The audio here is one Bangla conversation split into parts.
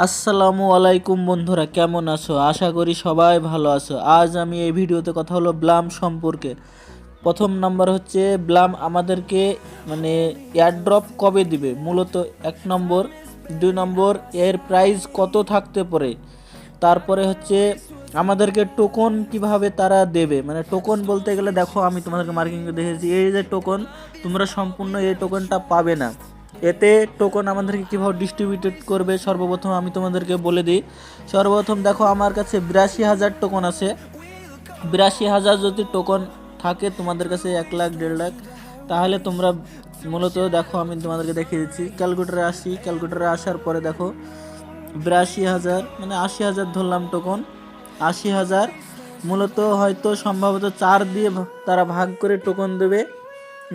আসসালামু আলাইকুম বন্ধুরা, কেমন আছো? আশা করি সবাই ভালো আছো। আজ আমি এই ভিডিওতে কথা হলো ব্লাম সম্পর্কে। প্রথম নাম্বার হচ্ছে ব্লাম আমাদেরকে মানে এয়ারড্রপ কবে দিবে, মূলত 1 নম্বর। 2 নম্বর, এর প্রাইস কত থাকতে পারে। তারপরে হচ্ছে আমাদেরকে টোকন কিভাবে তারা দেবে, মানে টোকন বলতে গেলে দেখো আমি তোমাদেরকে মার্কিং দেখেছি, এই যে টোকন তোমরা সম্পূর্ণ এই টোকনটা পাবে না। এতে টোকন আমাদেরকে কীভাবে ডিস্ট্রিবিউটেড করবে সর্বপ্রথম আমি তোমাদেরকে বলে দিই। সর্বপ্রথম দেখো আমার কাছে 82,000 টোকন আছে। 82,000 যদি টোকন থাকে তোমাদের কাছে 1 লাখ 1.5 লাখ, তাহলে তোমরা মূলত দেখো আমি তোমাদেরকে দেখিয়ে দিচ্ছি। ক্যালকুলেটারে আসার পরে দেখো 82,000 মানে 80,000 ধরলাম টোকন। 80,000 মূলত হয়তো সম্ভবত 4 দিয়ে তারা ভাগ করে টোকন দেবে,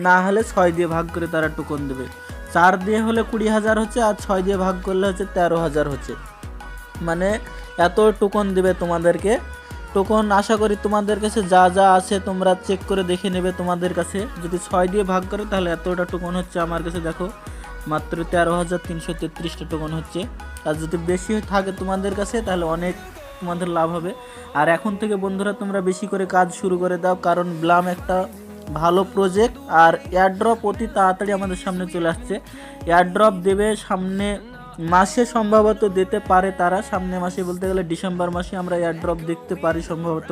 না হলে 6 দিয়ে ভাগ করে তারা টোকন দেবে। 4 দিয়ে হলে 20,000 হচ্ছে, আর 6 দিয়ে ভাগ করলে হচ্ছে 13,000 হচ্ছে। মানে এত টোকন দেবে তোমাদেরকে। টোকন আশা করি তোমাদের কাছে যা যা আছে তোমরা চেক করে দেখে নেবে। তোমাদের কাছে যদি 6 দিয়ে ভাগ করে তাহলে এতটা টোকন হচ্ছে। আমার কাছে দেখো মাত্র 13,333টা টোকন হচ্ছে। আর যদি বেশি থাকে তোমাদের কাছে তাহলে অনেক তোমাদের লাভ হবে। আর এখন থেকে বন্ধুরা তোমরা বেশি করে কাজ শুরু করে দাও, কারণ ব্লাম একটা ভালো প্রজেক্ট। আর এয়ারড্রপ অতি তাড়াতাড়ি আমাদের সামনে চলে আসছে। এয়ারড্রপ দেবে সামনে মাসে, সম্ভবত দিতে পারে তারা সামনে মাসে, বলতে গেলে ডিসেম্বর মাসে আমরা এয়ারড্রপ দেখতে পারি সম্ভবত।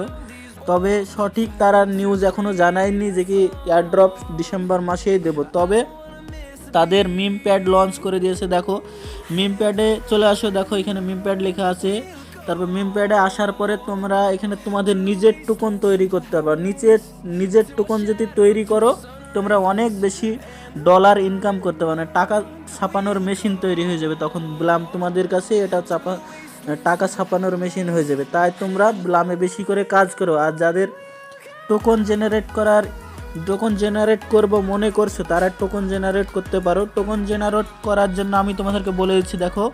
তবে সঠিক তারা নিউজ এখনও জানায়নি যে কি এয়ারড্রপ ডিসেম্বর মাসেই দেব। তবে তাদের মিম প্যাড লঞ্চ করে দিয়েছে। দেখো মিম প্যাডে চলে আসো, দেখো এখানে মিম প্যাড লেখা আছে। তারপর মিম প্যাডে আসার পরে তোমরা এখানে তোমাদের নিজের টোকন তৈরি করতে পারো। নিজের টোকন যদি তৈরি করো তোমরা অনেক বেশি ডলার ইনকাম করতে পারো, টাকা ছাপানোর মেশিন তৈরি হয়ে যাবে। তখন ব্লাম তোমাদের কাছে এটা টাকা ছাপানোর মেশিন হয়ে যাবে। তাই তোমরা ব্লামে বেশি করে কাজ করো। আর যাদের টোকন জেনারেট করব মনে করছো তারা টোকন জেনারেট করতে পারো। টোকন জেনারেট করার জন্য আমি তোমাদেরকে বলে দিচ্ছি। দেখো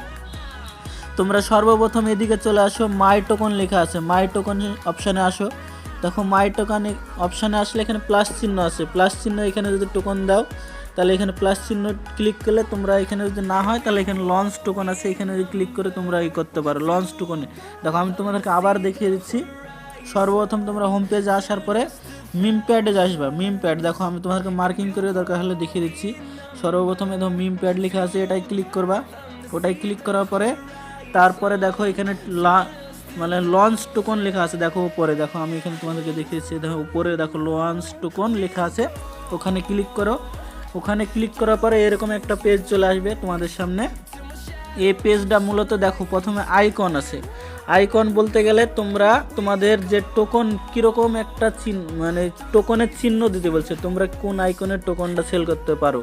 তোমরা সর্বপ্রথম এদিকে চলে আসো, মাই টোকন লেখা আছে, মাই টোকন অপশানে আসো। দেখো মাই টোকন অপশানে আসলে এখানে প্লাস চিহ্ন আছে, প্লাস চিহ্ন এখানে যদি টোকন দাও তাহলে এখানে প্লাস চিহ্ন ক্লিক করলে তোমরা এখানে যদি না হয় তাহলে এখানে লঞ্চ টোকন আছে, এখানে যদি ক্লিক করে তোমরা করতে পারো লঞ্চ টোকনে। দেখো আমি তোমাদেরকে আবার দেখিয়ে দিচ্ছি। সর্বপ্রথম তোমরা হোম পেজে আসার পরে মিম প্যাডে আসবা। মিম প্যাড দেখো আমি তোমাদেরকে মার্কিং করে দরকার হলে দেখিয়ে দিচ্ছি। সর্বপ্রথমে দেখো মিম প্যাড লেখা আছে, এটাই ক্লিক করবা। ওটাই ক্লিক করার পরে তারপরে দেখো এখানে মানে লঞ্চ টোকন লেখা আছে। দেখো উপরে দেখো আমি এখানে তোমাদেরকে দেখিয়েছি, দেখো উপরে দেখো লঞ্চ টোকন লেখা আছে, ওখানে ক্লিক করো। ওখানে ক্লিক করার পরে এরকম একটা পেজ চলে আসবে তোমাদের সামনে। এই পেজটা মূলত দেখো প্রথমে আইকন আছে। আইকন বলতে গেলে তোমরা তোমাদের যে টোকন কীরকম একটা মানে টোকনের চিহ্ন দিতে বলছে, তোমরা কোন আইকনের টোকনটা সেল করতে পারো।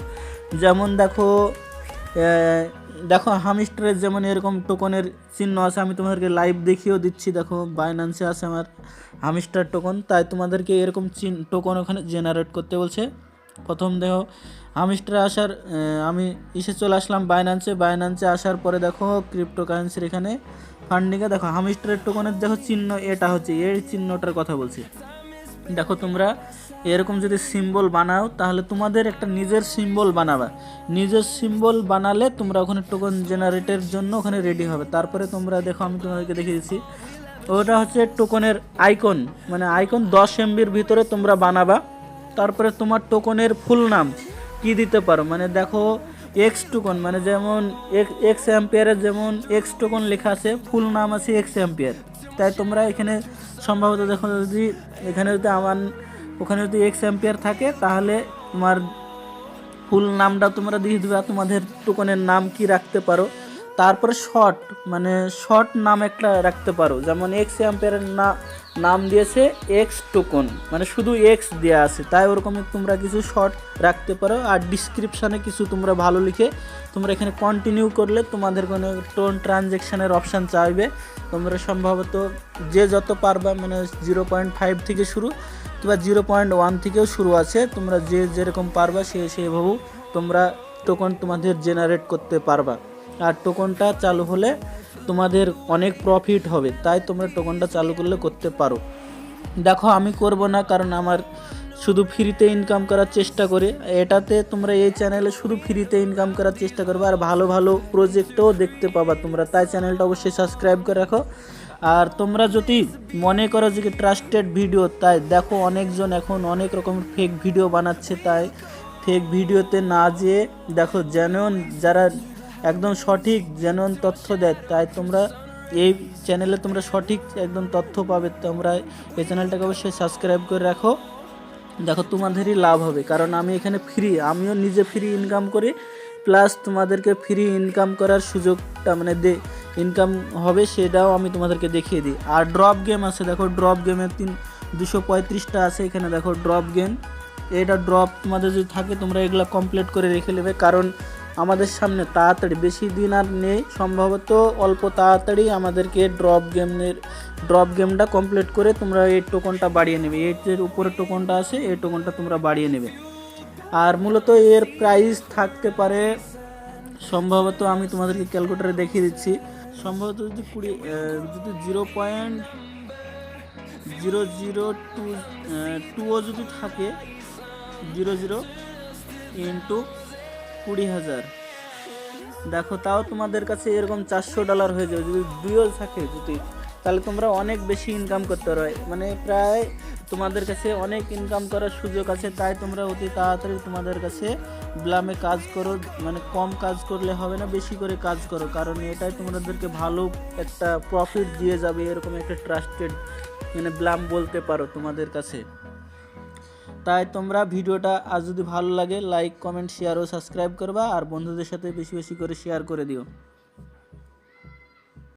যেমন দেখো হামিস্টারের যেমন এরকম টোকনের চিহ্ন আছে, আমি তোমাদেরকে লাইভ দেখিয়েও দিচ্ছি। দেখো বাইন্যান্সে আছে আমার হামিস্টার টোকন, তাই তোমাদেরকে এরকম টোকন ওখানে জেনারেট করতে বলছে। প্রথম দেখো হামিস্টারে আসার আমি চলে আসলাম বাইন্যান্সে আসার পরে দেখো ক্রিপ্টোকারেন্সির এখানে ফান্ডিংয়ে দেখো হামিস্টারের টোকনের দেখো চিহ্ন, এটা হচ্ছে এর চিহ্নটার কথা বলছি। দেখো তোমরা এরকম যদি সিম্বল বানাও তাহলে তোমাদের একটা নিজের সিম্বল বানাবা। নিজের সিম্বল বানালে তোমরা ওখানে টোকন জেনারেটের জন্য ওখানে রেডি হবে। তারপরে তোমরা দেখো আমি তোমাদেরকে দেখিয়ে দিচ্ছি, ওটা হচ্ছে টোকনের আইকন, মানে আইকন 10 MBর ভিতরে তোমরা বানাবা। তারপরে তোমার টোকনের ফুল নাম কি দিতে পারো, মানে দেখো এক্স টোকন, মানে যেমন এক্স অ্যাম্পিয়ারের যেমন এক্স টোকন লেখা আছে, ফুল নাম আছে এক্স অ্যাম্পিয়ার। তাই তোমরা এখানে সম্ভবত দেখো যদি এখানে যদি ওখানে যদি এক্স অ্যাম্পিয়ার থাকে তাহলে তোমার ফুল নামটা তোমরা দিয়ে দেবে। তোমাদের টোকনের নাম কি রাখতে পারো। তারপরে শর্ট নাম একটা রাখতে পারো, যেমন এক্স অ্যাম্পিয়ারের নাম দিয়েছে এক্স টোকন, মানে শুধু এক্স দেওয়া আছে, তাই ওরকমই তোমরা কিছু শর্ট রাখতে পারো। আর ডিসক্রিপশানে কিছু তোমরা ভালো লিখে তোমরা এখানে কন্টিনিউ করলে তোমাদের কোনো ট্রানজ্যাকশানের অপশান চাইবে। তোমরা সম্ভবত যে যত পারবা, মানে 0.5 থেকে শুরু কিংবা 0.1 থেকেও শুরু আছে, তোমরা যে যেরকম পারবা সেভাবেও তোমরা টোকন তোমাদের জেনারেট করতে পারবা। আর টোকনটা চালু হলে তোমাদের অনেক প্রফিট হবে, তাই তোমরা টোকনটা চালু করতে পারো। দেখো আমি করব না, কারণ আমার শুধু ফ্রিতে ইনকাম করার চেষ্টা করি। এটাতে তোমরা এই চ্যানেলে শুধু ফ্রিতে ইনকাম করার চেষ্টা করবে, আর ভালো ভালো প্রজেক্টও দেখতে পাবা তোমরা, তাই চ্যানেলটা অবশ্যই সাবস্ক্রাইব করে রাখো। আর তোমরা যদি মনে করো যে ট্রাস্টেড ভিডিও, তাই দেখো অনেকজন এখন অনেক রকমের ফেক ভিডিও বানাচ্ছে, তাই ফেক ভিডিওতে না যেয়ে দেখো জেনুইন যারা একদম সঠিক জেনুইন তথ্য দেয়, তাই তোমরা এই চ্যানেলে তোমরা সঠিক একদম তথ্য পাবে। তোমরা এই চ্যানেলটাকে অবশ্যই সাবস্ক্রাইব করে রাখো, দেখো তোমাদেরই লাভ হবে। কারণ আমি এখানে ফ্রি, আমিও নিজে ফ্রি ইনকাম করি, প্লাস তোমাদেরকে ফ্রি ইনকাম করার সুযোগটা মানে ইনকাম হবে সেটাও আমি তোমাদেরকে দেখিয়ে দিই। আর ড্রপ গেম আছে, দেখো ড্রপ গেমের 235টা আছে এখানে, দেখো ড্রপ গেম। এটা ড্রপ তোমাদের যদি থাকে তোমরা এগুলো কমপ্লিট করে রেখে নেবে, কারণ আমাদের সামনে তাড়াতাড়ি বেশি দিন আর নেই, সম্ভবত অল্প তাড়াতাড়ি আমাদেরকে ড্রপ গেমটা কমপ্লিট করে তোমরা এই টোকনটা বাড়িয়ে নেবে। এর উপরে টোকনটা আছে, এই টোকনটা তোমরা বাড়িয়ে নেবে। আর মূলত এর প্রাইস থাকতে পারে সম্ভবত, আমি তোমাদেরকে ক্যালকুলেটারে দেখিয়ে দিচ্ছি, সম্ভবত যদি 0.0022 যদি থাকে, 00 ইন্টু 20,000, দেখো তাও তোমাদের কাছে এরকম $400 হয়ে যাবে। যদি দুইও থাকে যদি, তাহলে তোমরা অনেক বেশি ইনকাম করতে পারো, মানে প্রায় তোমাদের কাছে অনেক ইনকাম করার সুযোগ আছে। তাই তোমরা অতি তাড়াতাড়ি তোমাদের কাছে ব্লামে কাজ করো, মানে কম কাজ করলে হবে না, বেশি করে কাজ করো, কারণ এটাই তোমাদেরকে ভালো একটা প্রফিট দিয়ে যাবে। এরকম একটা ট্রাস্টেড মানে ব্লাম বলতে পারো তোমাদের কাছে। তাই তোমরা ভিডিওটা আজ যদি ভালো লাগে লাইক কমেন্ট শেয়ার ও সাবস্ক্রাইব করবা, আর বন্ধুদের সাথে বেশি বেশি করে শেয়ার করে দিও।